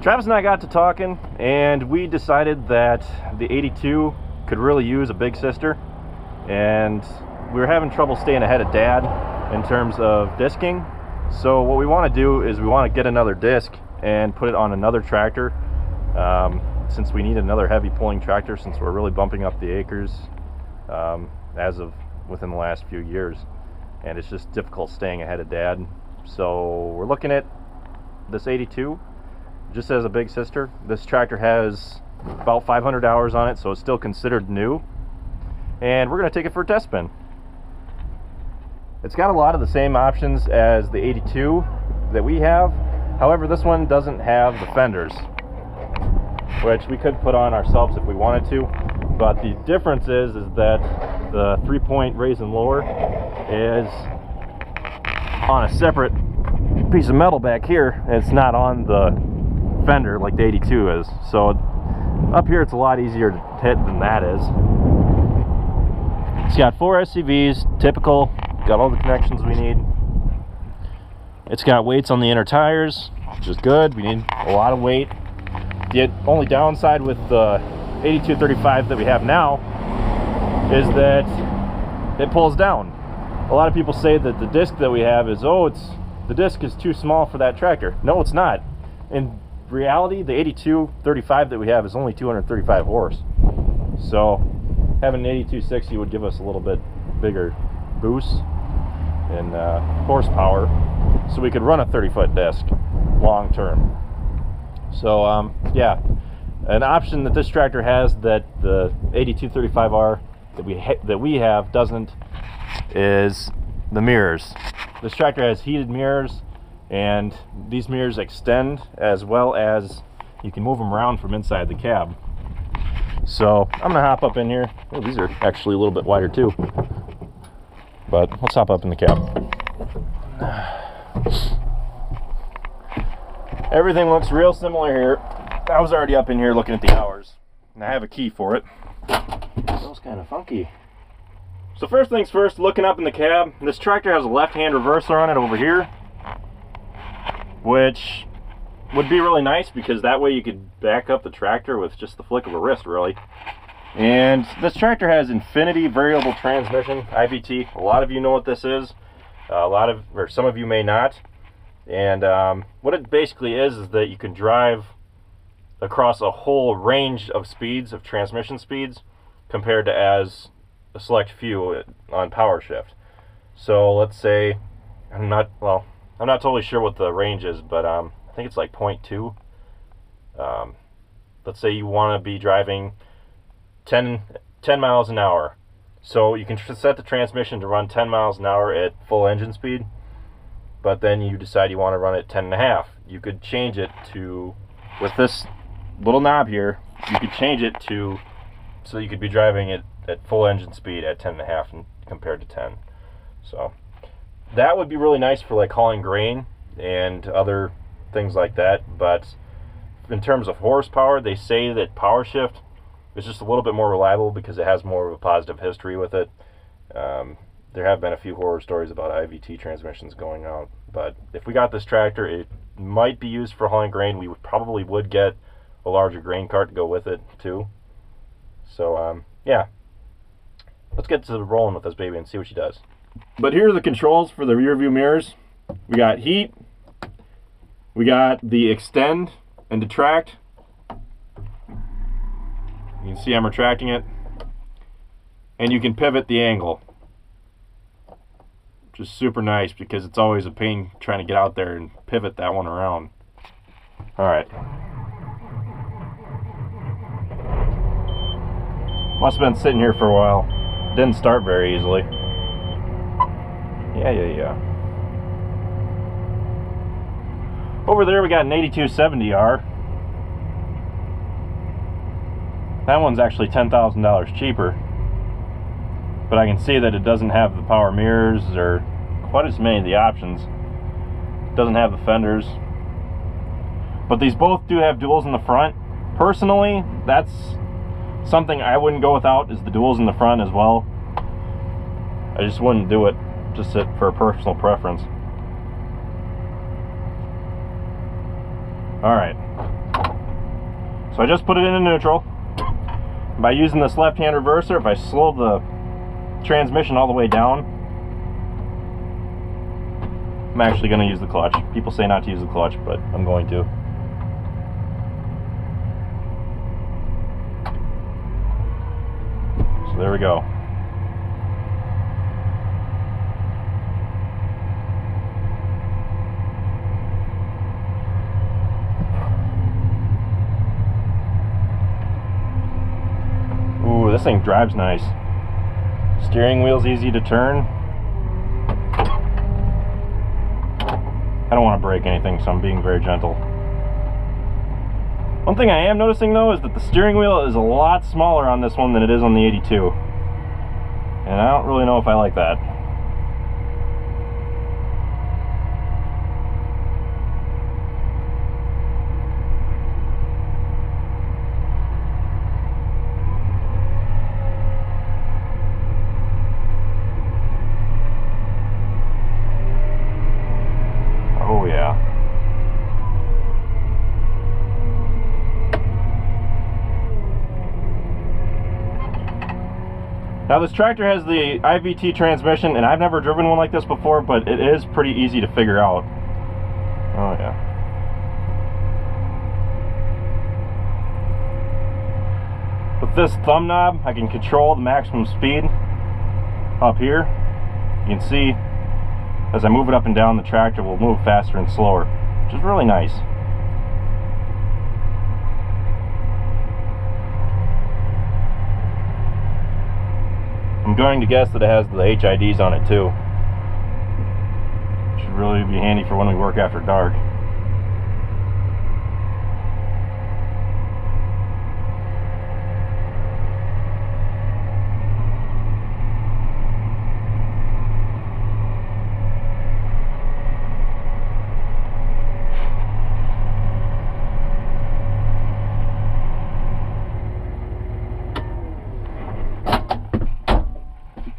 Travis and I got to talking, and we decided that the 82 could really use a big sister, and we were having trouble staying ahead of Dad in terms of disking. So what we want to do is we want to get another disc and put it on another tractor, since we need another heavy pulling tractor, since we're really bumping up the acres as of within the last few years, and it's just difficult staying ahead of Dad. So we're looking at this 82 just as a big sister. This tractor has about 500 hours on it, so it's still considered new, and we're going to take it for a test spin. It's got a lot of the same options as the 82 that we have. However, this one doesn't have the fenders, which we could put on ourselves if we wanted to, but the difference is that the 3-point raise and lower is on a separate piece of metal back here. It's not on the fender like the 82 is. So up here it's a lot easier to hit than that is. It's got 4 SCVs, typical, got all the connections we need. It's got weights on the inner tires, which is good. We need a lot of weight. The only downside with the 8235 that we have now is that it pulls down. A lot of people say that the disc that we have is, the disc is too small for that tractor. No, it's not. In reality, the 8235 that we have is only 235 horse. So having an 8260 would give us a little bit bigger boost in horsepower, so we could run a 30-foot disc long term. So yeah, an option that this tractor has that the 8235R that we have doesn't is the mirrors. This tractor has heated mirrors, and these mirrors extend, as well as you can move them around from inside the cab. So I'm gonna hop up in here. Oh, these are actually a little bit wider too, but let's hop up in the cab. Everything looks real similar here. I was already up in here looking at the hours, and I have a key for it. It smells kind of funky. So first things first, looking up in the cab, this tractor has a left-hand reverser on it over here, which would be really nice because that way you could back up the tractor with just the flick of a wrist, really. And this tractor has Infinity Variable Transmission, IVT. A lot of you know what this is. Some of you may not. And what it basically is that you can drive across a whole range of speeds, of transmission speeds, compared to as a select few on power shift. So let's say, I'm not totally sure what the range is, but I think it's like 0.2. Let's say you want to be driving 10 miles an hour. So you can set the transmission to run 10 miles an hour at full engine speed, but then you decide you want to run it 10.5. You could change it to, with this little knob here, you could change it to, so you could be driving it at full engine speed at 10.5 compared to 10. So that would be really nice for like hauling grain and other things like that. But in terms of horsepower, they say that power shift is just a little bit more reliable because it has more of a positive history with it. There have been a few horror stories about IVT transmissions going out, but if we got this tractor, it might be used for hauling grain. We probably would get a larger grain cart to go with it too. So yeah, let's get to rolling with this baby and see what she does. But here are the controls for the rear view mirrors. We got heat, we got the extend and detract. You can see I'm retracting it, and you can pivot the angle, which is super nice because it's always a pain trying to get out there and pivot that one around. All right. Must have been sitting here for a while. Didn't start very easily. Yeah. Over there we got an 8260R. That one's actually $10,000 cheaper, but I can see that it doesn't have the power mirrors or quite as many of the options. It doesn't have the fenders, but these both do have duals in the front. Personally, that's something I wouldn't go without, is the duals in the front as well. I just wouldn't do it just for a personal preference. All right, So I just put it into neutral. By using this left-hand reverser, if I slow the transmission all the way down, I'm actually going to use the clutch. People say not to use the clutch, but I'm going to. So there we go. Ooh, this thing drives nice. Steering wheel's easy to turn. I don't want to break anything, so I'm being very gentle. One thing I am noticing though is that the steering wheel is a lot smaller on this one than it is on the 82. And I don't really know if I like that. Oh yeah. Now this tractor has the Ivt transmission, and I've never driven one like this before, but it is pretty easy to figure out. Oh yeah. With this thumb knob, I can control the maximum speed up here. You can see as I move it up and down, the tractor will move faster and slower, which is really nice. I'm going to guess that it has the HIDs on it too. Should really be handy for when we work after dark.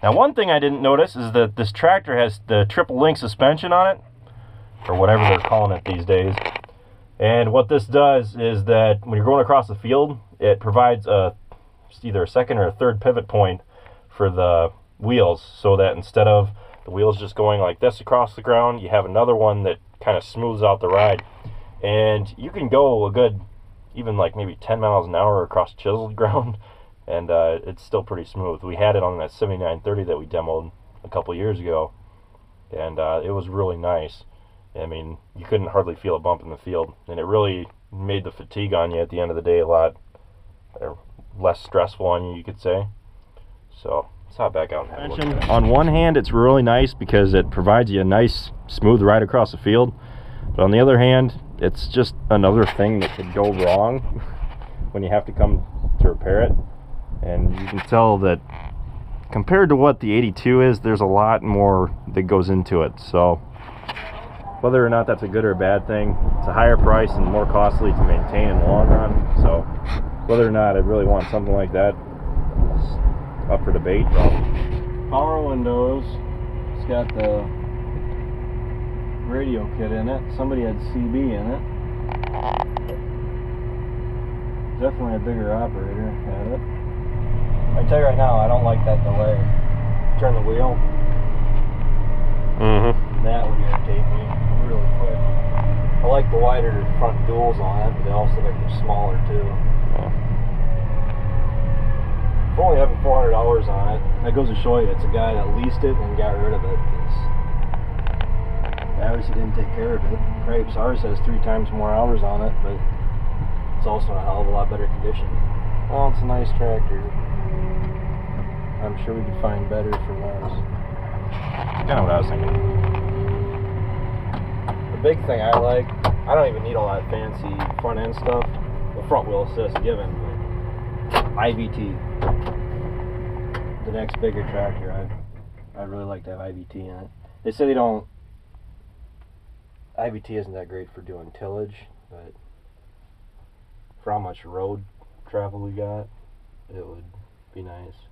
Now one thing I didn't notice is that this tractor has the triple link suspension on it, or whatever they're calling it these days. And what this does is that when you're going across the field, it provides either a second or a third pivot point for the wheels, so that instead of the wheels just going like this across the ground, you have another one that kind of smooths out the ride. And you can go a good, even like maybe 10 miles an hour across chiseled ground, and it's still pretty smooth. We had it on that 7930 that we demoed a couple years ago, and it was really nice. I mean, you couldn't hardly feel a bump in the field, and it really made the fatigue on you at the end of the day a lot less stressful on you, you could say. So let's hop back out and have a look at it. On one hand, it's really nice because it provides you a nice smooth ride across the field, but on the other hand, it's just another thing that could go wrong when you have to come to repair it. And you can tell that compared to what the 82 is, there's a lot more that goes into it. So whether or not that's a good or a bad thing, it's a higher price and more costly to maintain in the long run. So whether or not I'd really want something like that is up for debate. Power windows. It's got the radio kit in it. Somebody had CB in it. Definitely a bigger operator had it. I tell you right now, I don't like that delay. Turn the wheel. That would irritate me really quick. I like the wider front duals on it, but they also make them smaller too. For only having 400 hours on it, that goes to show you it's a guy that leased it and got rid of it. Obviously didn't take care of it. Crepes, ours has 3 times more hours on it, but it's also in a hell of a lot better condition. Well, it's a nice tractor. I'm sure we could find better for less. Kind of what I was thinking. The big thing I like, I don't even need all that fancy front end stuff. The front wheel assist given, but IVT. The next bigger tractor, I'd really like to have IVT in it. They say they don't. IVT isn't that great for doing tillage, but for how much road travel we got, it would be nice.